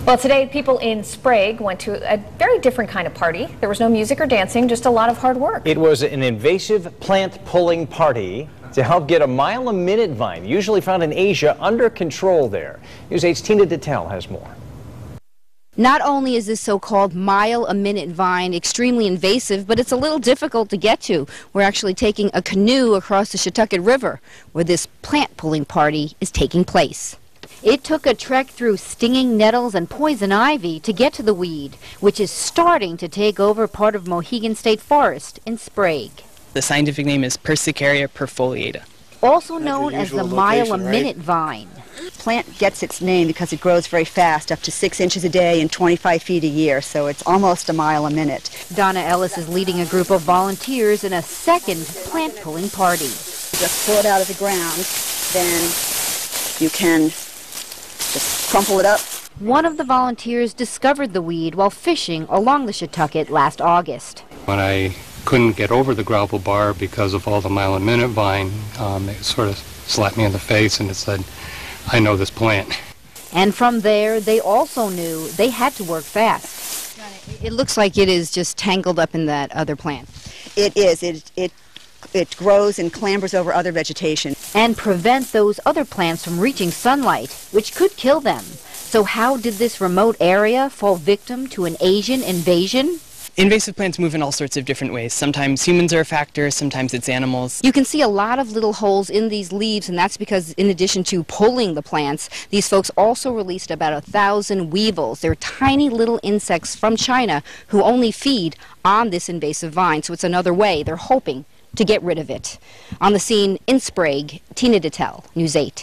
Well, today people in Sprague went to a very different kind of party. There was no music or dancing, just a lot of hard work. It was an invasive plant pulling party to help get a mile-a-minute vine, usually found in Asia, under control there. News 8's Tina Detel has more. Not only is this so-called mile-a-minute vine extremely invasive, but it's a little difficult to get to. We're actually taking a canoe across the Shetucket River, where this plant pulling party is taking place. It took a trek through stinging nettles and poison ivy to get to the weed, which is starting to take over part of Mohegan State Forest in Sprague. The scientific name is Persicaria perfoliata. Also known as the mile-a-minute vine. Plant gets its name because it grows very fast, up to 6 inches a day and 25 feet a year, so it's almost a mile a minute. Donna Ellis is leading a group of volunteers in a second plant pulling party. Just pull it out of the ground, then you can just crumple it up. One of the volunteers discovered the weed while fishing along the Shetucket last August. When I couldn't get over the gravel bar because of all the mile-a-minute vine, it sort of slapped me in the face and it said, "I know this plant." And from there, they also knew they had to work fast. It looks like it is just tangled up in that other plant. It is. It grows and clambers over other vegetation. And prevent those other plants from reaching sunlight, which could kill them. So how did this remote area fall victim to an Asian invasion? Invasive plants move in all sorts of different ways. Sometimes humans are a factor, sometimes it's animals. You can see a lot of little holes in these leaves, and that's because in addition to pulling the plants, these folks also released about 1,000 weevils. They're tiny little insects from China who only feed on this invasive vine, so it's another way they're hoping to get rid of it. On the scene in Sprague, Tina Detel, News 8.